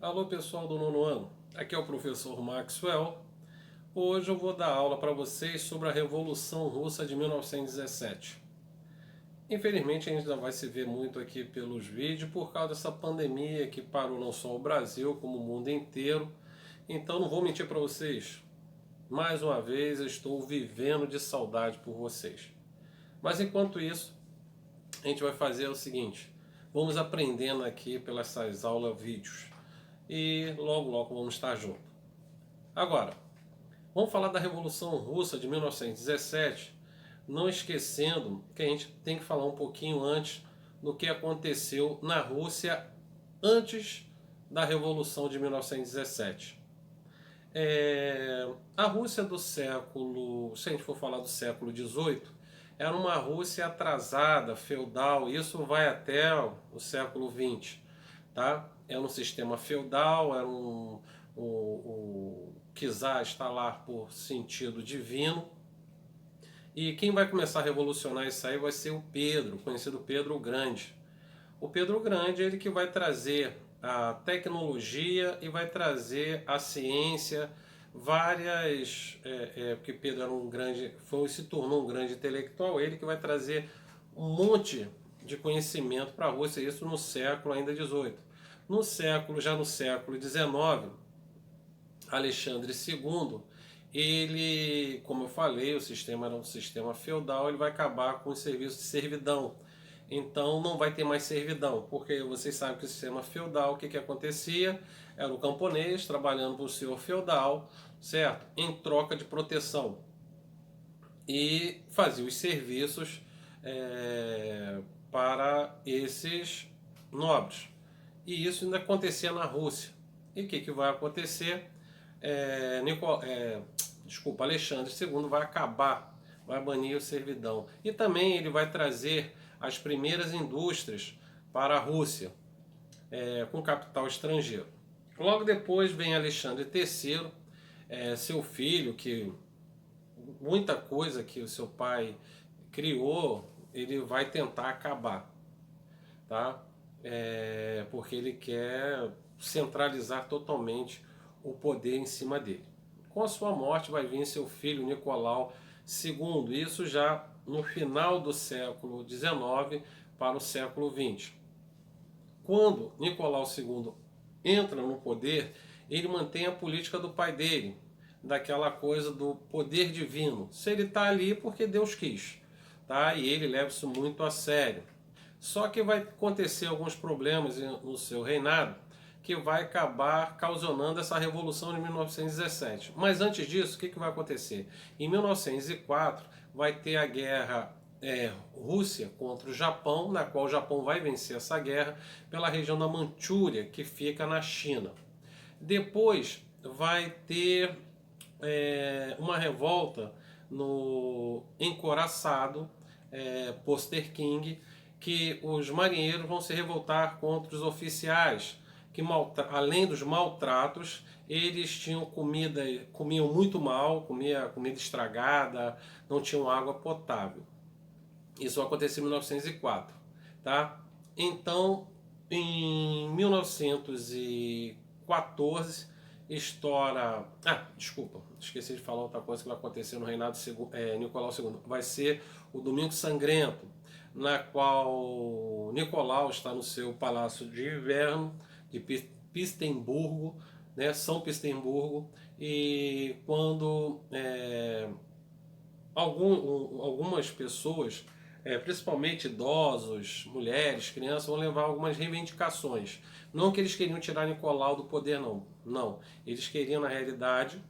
Alô pessoal do nono ano, aqui é o professor Maxwell. Hoje eu vou dar aula para vocês sobre a Revolução Russa de 1917. Infelizmente a gente ainda vai se ver muito aqui pelos vídeos por causa dessa pandemia que parou não só o Brasil como o mundo inteiro. Então não vou mentir para vocês, mais uma vez eu estou vivendo de saudade por vocês. Mas enquanto isso, a gente vai fazer o seguinte: vamos aprendendo aqui pelas essas aulas vídeos e logo logo vamos estar juntos. Agora, vamos falar da Revolução Russa de 1917, não esquecendo que a gente tem que falar um pouquinho antes do que aconteceu na Rússia antes da Revolução de 1917. A Rússia do século, se a gente for falar do século XVIII, era uma Rússia atrasada, feudal, isso vai até o século XX. Tá? Era um sistema feudal, era o czar está lá por sentido divino. E quem vai começar a revolucionar isso aí vai ser o Pedro, conhecido Pedro o Grande. O Pedro o Grande é ele que vai trazer a tecnologia e vai trazer a ciência, várias, porque Pedro era um grande, se tornou um grande intelectual, ele que vai trazer um monte de conhecimento para a Rússia, isso no século ainda XVIII. Já no século XIX, Alexandre II, ele, como eu falei, o sistema era um sistema feudal, ele vai acabar com o serviço de servidão. Então não vai ter mais servidão, porque vocês sabem que o sistema feudal, o que acontecia? Era o camponês trabalhando para o senhor feudal, certo? Em troca de proteção. E fazia os serviços para esses nobres. E isso ainda acontecia na Rússia. E o que vai acontecer? Alexandre II vai acabar, vai banir a servidão. E também ele vai trazer as primeiras indústrias para a Rússia, com capital estrangeiro. Logo depois vem Alexandre III, seu filho, que muita coisa que o seu pai criou, ele vai tentar acabar, tá? Porque ele quer centralizar totalmente o poder em cima dele. Com a sua morte vai vir seu filho Nicolau II, isso já no final do século XIX para o século XX. Quando Nicolau II entra no poder, ele mantém a política do pai dele, daquela coisa do poder divino. Se ele está ali porque Deus quis, tá? E ele leva isso muito a sério. Só que vai acontecer alguns problemas no seu reinado que vai acabar causando essa revolução de 1917. Mas antes disso, o que vai acontecer? Em 1904 vai ter a guerra Rússia contra o Japão, na qual o Japão vai vencer essa guerra pela região da Manchúria, que fica na China. Depois vai ter uma revolta no encoraçado Poster King, que os marinheiros vão se revoltar contra os oficiais, que além dos maltratos, eles comiam muito mal, comida estragada, não tinham água potável. Isso aconteceu em 1904, tá? Então, em 1914 estoura. Desculpa, esqueci de falar outra coisa que vai acontecer no reinado de Nicolau II. Vai ser o Domingo Sangrento, na qual Nicolau está no seu palácio de inverno de Pistemburgo, né, São Pistemburgo, e quando algumas pessoas, principalmente idosos, mulheres, crianças, vão levar algumas reivindicações. Não que eles queriam tirar Nicolau do poder, não. Não. Eles queriam, na realidade,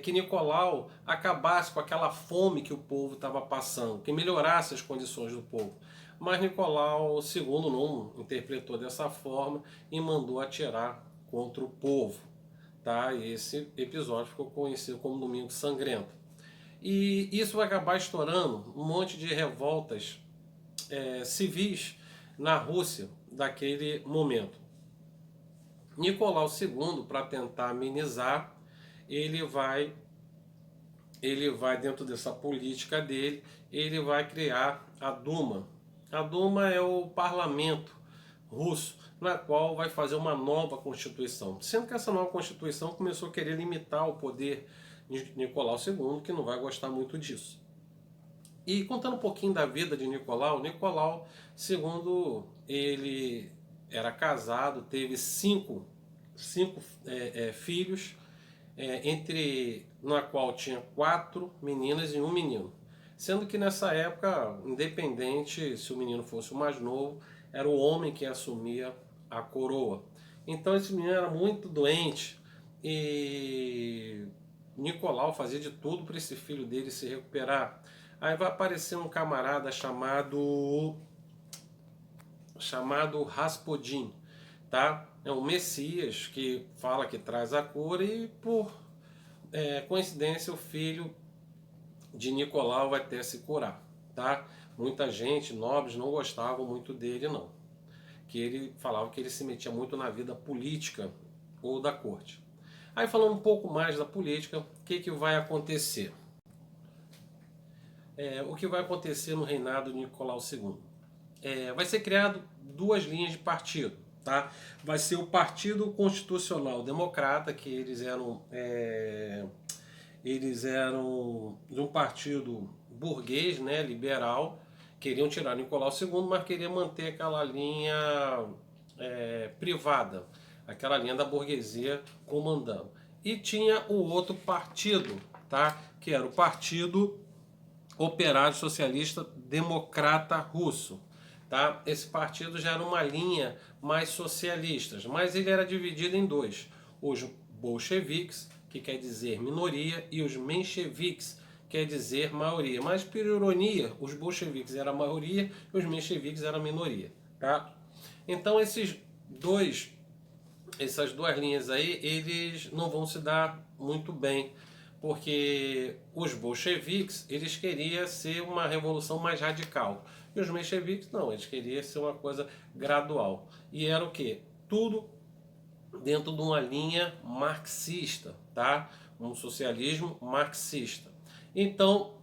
que Nicolau acabasse com aquela fome que o povo estava passando, que melhorasse as condições do povo. Mas Nicolau II não interpretou dessa forma e mandou atirar contra o povo. Tá? E esse episódio ficou conhecido como Domingo Sangrento. E isso vai acabar estourando um monte de revoltas civis na Rússia daquele momento. Nicolau II, para tentar amenizar, ele vai dentro dessa política dele, ele vai criar a Duma. A Duma é o parlamento russo, na qual vai fazer uma nova constituição. Sendo que essa nova constituição começou a querer limitar o poder de Nicolau II, que não vai gostar muito disso. E contando um pouquinho da vida de Nicolau, Nicolau II, ele era casado, teve cinco filhos, na qual tinha 4 meninas e um menino. Sendo que nessa época, independente se o menino fosse o mais novo, era o homem que assumia a coroa. Então esse menino era muito doente e Nicolau fazia de tudo para esse filho dele se recuperar. Aí vai aparecer um camarada chamado Rasputin, tá? É um Messias que fala que traz a cura e por coincidência o filho de Nicolau vai até se curar, tá? Muita gente, nobres, não gostavam muito dele, não. Que ele falava que ele se metia muito na vida política ou da corte. Aí falando um pouco mais da política, o que vai acontecer? O que vai acontecer no reinado de Nicolau II? Vai ser criado 2 linhas de partido, tá? Vai ser o Partido Constitucional Democrata, que eles eram de um partido burguês, né, liberal, queriam tirar Nicolau II, mas queriam manter aquela linha privada, aquela linha da burguesia comandando. E tinha o outro partido, tá, que era o Partido Operário Socialista Democrata Russo. Tá? Esse partido já era uma linha mais socialista, mas ele era dividido em 2. Os bolcheviques, que quer dizer minoria, e os mencheviques, quer dizer maioria. Mas, por ironia, os bolcheviques eram a maioria e os mencheviques eram a minoria. Tá? Então, essas 2 linhas aí, eles não vão se dar muito bem, porque os bolcheviques, eles queriam ser uma revolução mais radical. E os mencheviques não, eles queriam ser uma coisa gradual. E era o quê? Tudo dentro de uma linha marxista, tá? Um socialismo marxista. Então,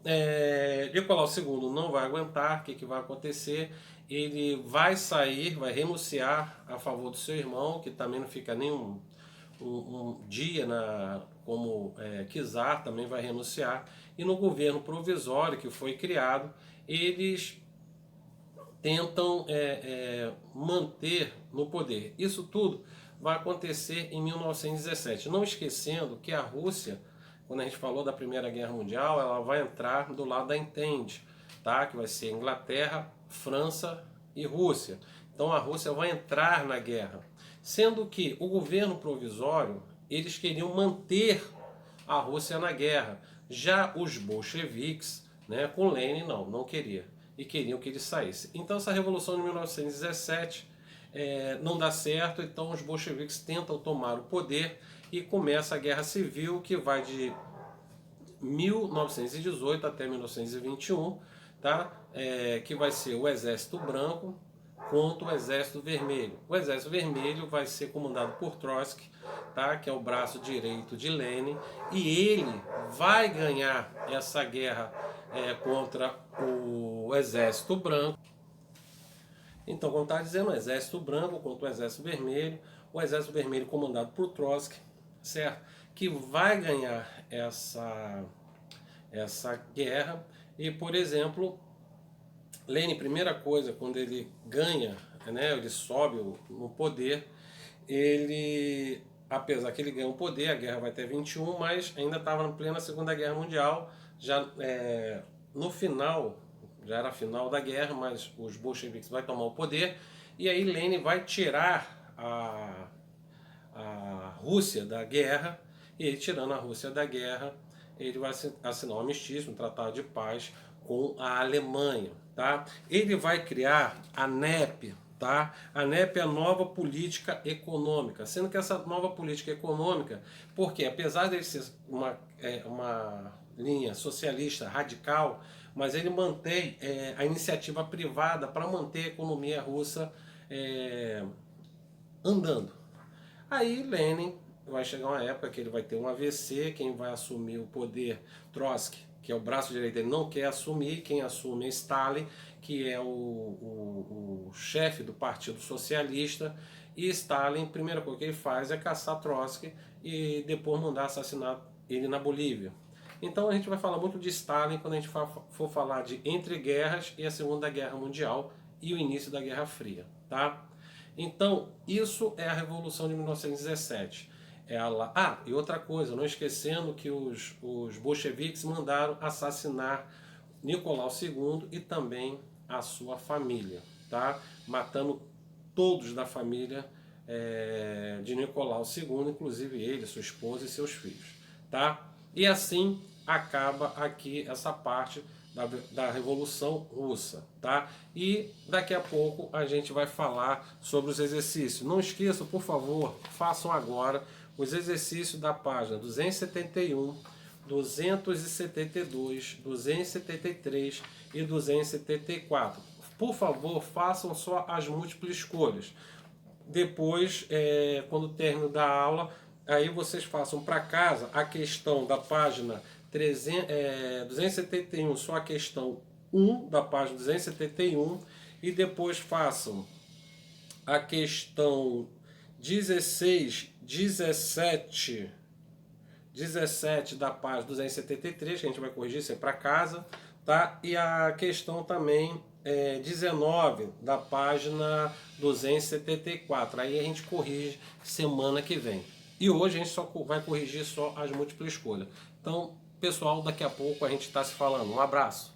Nicolau II não vai aguentar, o que vai acontecer? Ele vai sair, vai renunciar a favor do seu irmão, que também não fica nem um dia como czar, também vai renunciar. E no governo provisório que foi criado, eles tentam manter no poder. Isso tudo vai acontecer em 1917. Não esquecendo que a Rússia, quando a gente falou da Primeira Guerra Mundial, ela vai entrar do lado da Entente, tá? Que vai ser Inglaterra, França e Rússia. Então a Rússia vai entrar na guerra. Sendo que o governo provisório, eles queriam manter a Rússia na guerra. Já os bolcheviques, né, com Lenin, não queria. E queriam que ele saísse. Então essa revolução de 1917 não dá certo, então os bolcheviques tentam tomar o poder e começa a Guerra Civil, que vai de 1918 até 1921, tá? Que vai ser o Exército Branco contra o Exército Vermelho. O Exército Vermelho vai ser comandado por Trotsky, tá? Que é o braço direito de Lenin, e ele vai ganhar essa guerra contra o Exército Branco. Então, como está dizendo, o Exército Branco contra o Exército Vermelho, o Exército Vermelho comandado por Trotsky, certo? Que vai ganhar essa guerra. E, por exemplo, Lenin, primeira coisa, quando ele ganha, né, ele sobe no poder, ele, apesar que ele ganha o poder, a guerra vai até 21, mas ainda estava na plena Segunda Guerra Mundial, já no final, já era a final da guerra, mas os bolcheviques vão tomar o poder, e aí Lenin vai tirar a Rússia da guerra, e ele, tirando a Rússia da guerra, ele vai assinar um armistício, um tratado de paz com a Alemanha, tá? Ele vai criar a NEP, tá? A NEP é a nova política econômica, sendo que essa nova política econômica, porque apesar de ser uma linha socialista radical, mas ele mantém a iniciativa privada para manter a economia russa andando. Aí Lenin vai chegar uma época que ele vai ter um AVC, quem vai assumir o poder, Trotsky, que é o braço direito dele, não quer assumir. Quem assume é Stalin, que é o chefe do Partido Socialista. E Stalin, a primeira coisa que ele faz é caçar Trotsky e depois mandar assassinar ele na Bolívia. Então a gente vai falar muito de Stalin quando a gente for falar de Entre Guerras e a Segunda Guerra Mundial e o início da Guerra Fria, tá? Então, isso é a Revolução de 1917. E outra coisa, não esquecendo que os bolcheviques mandaram assassinar Nicolau II e também a sua família, tá? Matando todos da família de Nicolau II, inclusive ele, sua esposa e seus filhos, tá? E assim acaba aqui essa parte da Revolução Russa, tá? E daqui a pouco a gente vai falar sobre os exercícios. Não esqueçam, por favor, façam agora os exercícios da página 271, 272, 273 e 274. Por favor, façam só as múltiplas escolhas. Depois, quando termino da aula, aí vocês façam para casa a questão da página 271, só a questão 1 da página 271, e depois façam a questão 16, 17 da página 273, que a gente vai corrigir, isso é para casa, tá? E a questão também 19 da página 274. Aí a gente corrige semana que vem. E hoje a gente só vai corrigir só as múltiplas escolhas. Então, pessoal, daqui a pouco a gente está se falando. Um abraço.